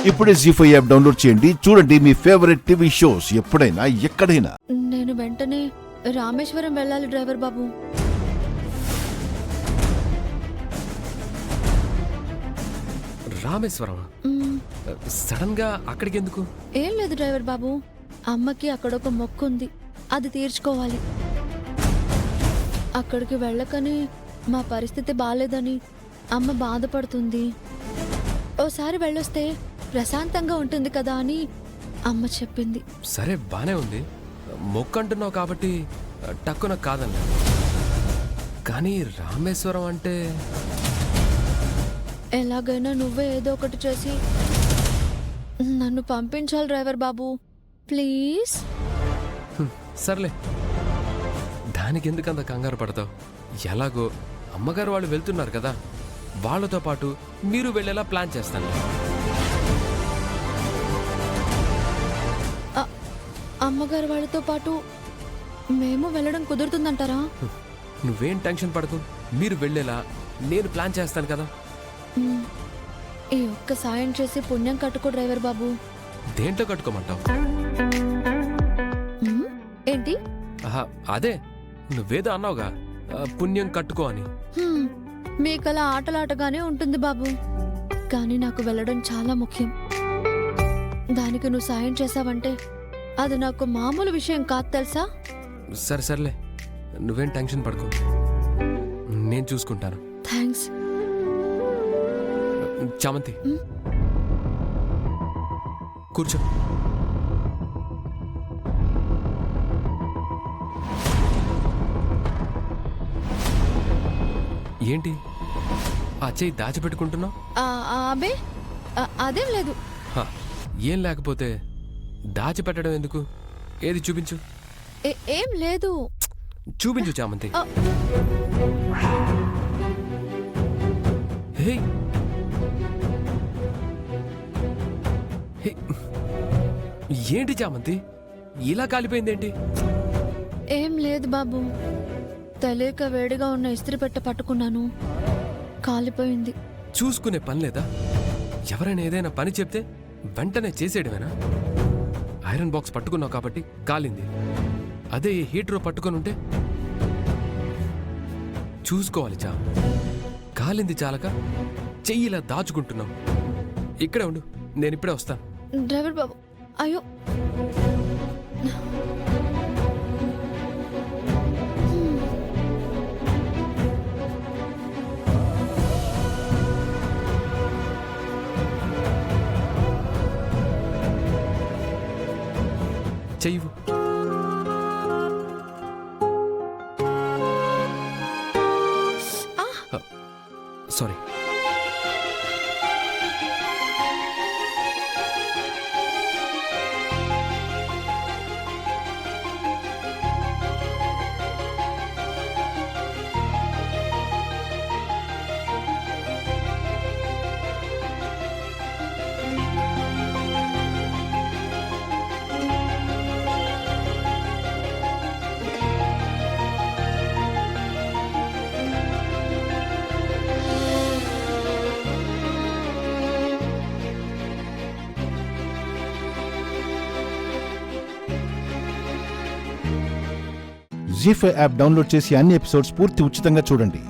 ఇప్పుడే జీ5 app download చేయండి. చూడండి మీ ఫేవరెట్ టీవీ షోస్ ఎప్పుడైనా ఎక్కడైనా. నేను వెంటనే రామేశ్వరం వెళ్ళాలి డ్రైవర్ బాబు. రామేశ్వరం సడన్ గా అక్కడికి ఎందుకు? ఏం లేదు డ్రైవర్ బాబు, అమ్మకి అక్కడొక మొక్కు ఉంది, అది తీర్చుకోవాలి. అక్కడికి వెళ్ళకని మా పరిస్థితి బాలేదని అమ్మ బాధపడుతుంది. ఓసారి వెళ్ళొస్తే ప్రశాంతంగా ఉంటుంది కదా అని అమ్మ చెప్పింది. సరే బానే ఉంది, మొక్కు అంటున్నావు కాబట్టి టక్కున కాదన్నా. కానీ రామేశ్వరం అంటే ఎలాగైనా నువ్వే ఏదో ఒకటి చేసి నన్ను పంపించాలి డ్రైవర్ బాబు, ప్లీజ్. సర్లే, దానికి ఎందుకంత కంగారు పడతావు? ఎలాగో అమ్మగారు వాళ్ళు వెళ్తున్నారు కదా, వాళ్ళతో పాటు మీరు వెళ్ళేలా ప్లాన్ చేస్తాను. అమ్మగారు వాళ్ళతో పాటు మేము వెళ్ళడం కుదురుతుందంటారా? నువ్వేం టెన్షన్ పడకు, మీరు వెళ్ళేలా నేను ప్లాన్ చేస్తాను కదా. ఈ ఒక్క సాయం చేసి పుణ్యం కట్టుకో డ్రైవర్ బాబు. దేంట్లో కట్టుకోమంటావు? ఏంటి? అదే నువ్వేదో అన్నావుగా, పుణ్యం కట్టుకో అని. మీకలా ఆటలాటగానే ఉంటుంది బాబు, కానీ నాకు వెళ్ళడం చాలా ముఖ్యం. దానికి నువ్వు సాయం చేసావంటే అది నాకు మామూలు విషయం కాదు తెలుసా? సరే సర్లే, నువ్వేం టెన్షన్ పడకు, నేను చూసుకుంటాను. థ్యాంక్స్. చామంతి కూర్చో. ఏంటి ఆ చెయ్యి దాచిపెట్టుకుంటున్నావు? అబే అదేం లేదు. ఏం లేకపోతే దాచిపెట్టడం ఎందుకు? ఏది చూపించు. ఏం లేదు. చూపించు చామంతి. హే, ఏంటి చామంతి ఇలా కాలిపోయిందేంటి? ఏం లేదు బాబు, తెలియక వేడిగా ఉన్న ఇస్త్రీ పెట్ట పట్టుకున్నాను, కాలిపోయింది. చూసుకునే పని లేదా? ఎవరైనా ఏదైనా పని చెప్తే వెంటనే చేసేయడమేనా? ఐరన్ బాక్స్ పట్టుకున్నావు కాబట్టి కాలింది, అదే ఈ హీటర్ పట్టుకొని ఉంటే చూసుకోవాలి. చా కాలింది చాలక చెయ్యిలా దాచుకుంటున్నావు. ఇక్కడే ఉండు, నేను ఇప్పుడే వస్తాను. డ్రైవర్ బాబు, అయ్యో. చెయ్యవు. సారీ. జీ5 యాప్ డౌన్లోడ్ చేసి అన్ని ఎపిసోడ్స్ పూర్తి ఉచితంగా చూడండి.